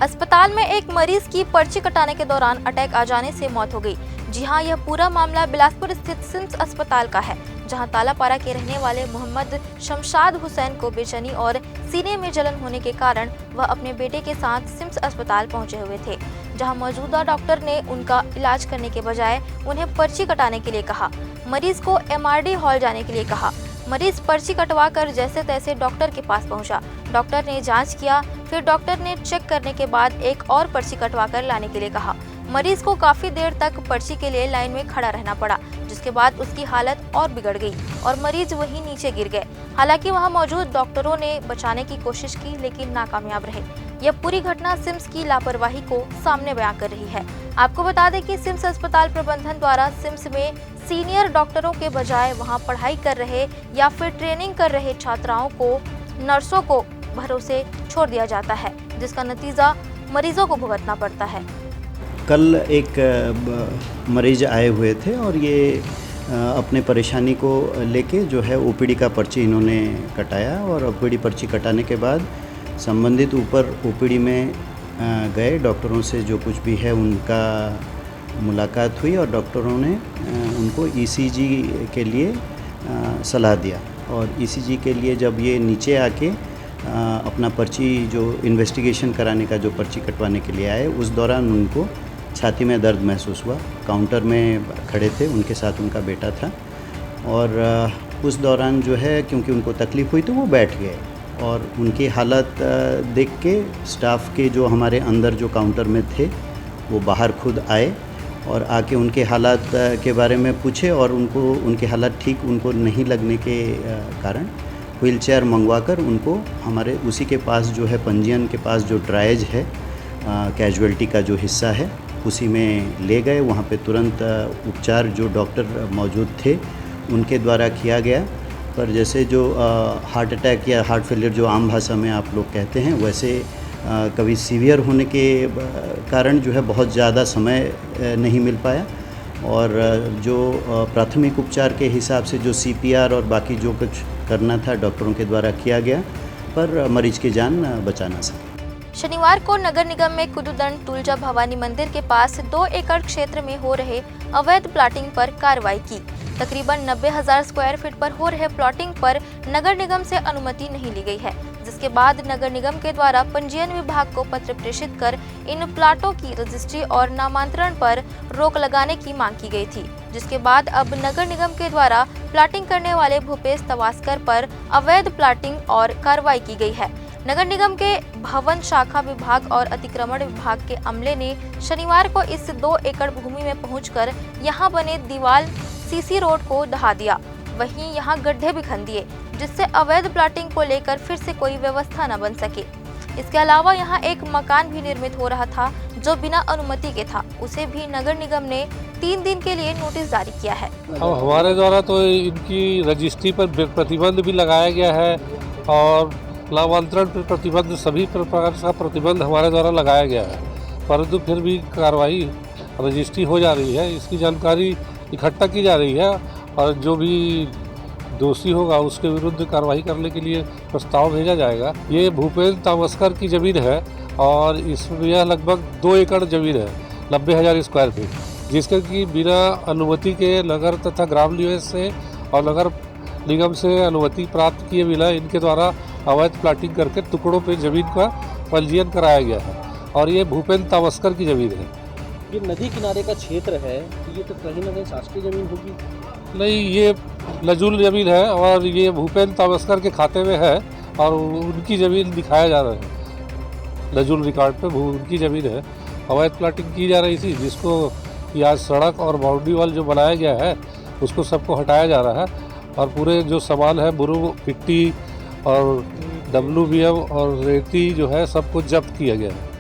अस्पताल में एक मरीज की पर्ची कटाने के दौरान अटैक आ जाने से मौत हो गई। जी हां, यह पूरा मामला बिलासपुर स्थित सिम्स अस्पताल का है, जहां तालापारा के रहने वाले मोहम्मद शमशाद हुसैन को बेचैनी और सीने में जलन होने के कारण वह अपने बेटे के साथ सिम्स अस्पताल पहुंचे हुए थे, जहां मौजूदा डॉक्टर ने उनका इलाज करने के बजाय उन्हें पर्ची कटाने के लिए कहा। मरीज को MRD हॉल जाने के लिए कहा। मरीज पर्ची कटवा कर जैसे तैसे डॉक्टर के पास पहुंचा। डॉक्टर ने जांच किया, फिर डॉक्टर ने चेक करने के बाद एक और पर्ची कटवा कर लाने के लिए कहा। मरीज को काफी देर तक पर्ची के लिए लाइन में खड़ा रहना पड़ा, जिसके बाद उसकी हालत और बिगड़ गई और मरीज वहीं नीचे गिर गए। हालांकि वहां मौजूद डॉक्टरों ने बचाने की कोशिश की, लेकिन नाकामयाब रहे। यह पूरी घटना सिम्स की लापरवाही को सामने बयां कर रही है। आपको बता दें कि सिम्स अस्पताल प्रबंधन द्वारा सिम्स में सीनियर डॉक्टरों के बजाय वहां पढ़ाई कर रहे या फिर ट्रेनिंग कर रहे छात्राओं को, नर्सों को भरोसे छोड़ दिया जाता है, जिसका नतीजा मरीजों को भुगतना पड़ता है। कल एक मरीज आए हुए थे और ये अपने परेशानी को लेके जो है OPD का पर्ची इन्होंने कटाया और OPD पर्ची कटाने के बाद संबंधित ऊपर OPD में गए डॉक्टरों से जो कुछ भी है उनका मुलाकात हुई और डॉक्टरों ने उनको ECG के लिए सलाह दिया और ECG के लिए जब ये नीचे आके अपना पर्ची जो इन्वेस्टिगेशन कराने का जो पर्ची कटवाने के लिए आए, उस दौरान उनको छाती में दर्द महसूस हुआ। काउंटर में खड़े थे, उनके साथ उनका बेटा था और उस दौरान जो है क्योंकि उनको तकलीफ़ हुई तो वो बैठ गए और उनकी हालत देख के स्टाफ के जो हमारे अंदर जो काउंटर में थे वो बाहर खुद आए और आके उनके हालात के बारे में पूछे और उनके हालात ठीक उनको नहीं लगने के कारण व्हीलचेयर मंगवाकर उनको हमारे उसी के पास जो है पंजीयन के पास जो ड्राइज है कैजुअल्टी का जो हिस्सा है उसी में ले गए। वहाँ पे तुरंत उपचार जो डॉक्टर मौजूद थे उनके द्वारा किया गया, पर जैसे जो हार्ट अटैक या हार्ट फेलियर जो आम भाषा में आप लोग कहते हैं, वैसे कभी सीवियर होने के कारण जो है बहुत ज़्यादा समय नहीं मिल पाया और जो प्राथमिक उपचार के हिसाब से जो CPR और बाकी जो कुछ करना था डॉक्टरों के द्वारा किया गया, पर मरीज की जान बचा ना सके। शनिवार को नगर निगम में कुदुदंड तुलजा भवानी मंदिर के पास 2 एकड़ क्षेत्र में हो रहे अवैध प्लॉटिंग पर कार्रवाई की। तकरीबन 90,000 स्क्वायर फीट पर हो रहे प्लॉटिंग पर नगर निगम से अनुमति नहीं ली गई है, जिसके बाद नगर निगम के द्वारा पंजीयन विभाग को पत्र प्रेषित कर इन प्लाटों की रजिस्ट्री और नामांतरण पर रोक लगाने की मांग की गई थी, जिसके बाद अब नगर निगम के द्वारा प्लॉटिंग करने वाले भूपेश तवास्कर पर अवैध प्लॉटिंग और कार्रवाई की गई है। नगर निगम के भवन शाखा विभाग और अतिक्रमण विभाग के अमले ने शनिवार को इस 2 एकड़ भूमि में पहुंचकर यहां बने दीवार CC रोड को दहा दिया, वहीं यहां गड्ढे भी खन दिए, जिससे अवैध प्लॉटिंग को लेकर फिर से कोई व्यवस्था न बन सके। इसके अलावा यहां एक मकान भी निर्मित हो रहा था जो बिना अनुमति के था, उसे भी नगर निगम ने 3 दिन के लिए नोटिस जारी किया है। अब हमारे द्वारा तो इनकी रजिस्ट्री पर प्रतिबंध भी लगाया गया है और नामांतरण पर प्रतिबंध, सभी प्रकार का प्रतिबंध हमारे द्वारा लगाया गया है, परंतु फिर भी कार्रवाई रजिस्ट्री हो जा रही है। इसकी जानकारी इकट्ठा की जा रही है और जो भी दोषी होगा उसके विरुद्ध कार्रवाई करने के लिए प्रस्ताव भेजा जाएगा। ये भूपेश तावस्कर की ज़मीन है और इसमें यह लगभग 2 एकड़ ज़मीन है, 90,000 स्क्वायर फीट, जिसके कि बिना अनुमति के नगर तथा ग्राम निवेश से और नगर निगम से अनुमति प्राप्त किए बिना इनके द्वारा अवैध प्लॉटिंग करके टुकड़ों पे ज़मीन का पंजीयन कराया गया है और ये भूपेश तावस्कर की ज़मीन है। ये नदी किनारे का क्षेत्र है, ये तो कहीं ना कहीं शासकीय ज़मीन होगी? नहीं, ये नजूल ज़मीन है और ये भूपेश तावस्कर के खाते में है और उनकी ज़मीन दिखाया जा रहा है। नजूल रिकॉर्ड पे उनकी ज़मीन है। अवैध प्लॉटिंग की जा रही थी, जिसको आज सड़क और बाउंड्री वाल जो बनाया गया है उसको सबको हटाया जा रहा है और पूरे जो सामान है बुरू, मिट्टी और WBM और रेती जो है सबको जब्त किया गया है।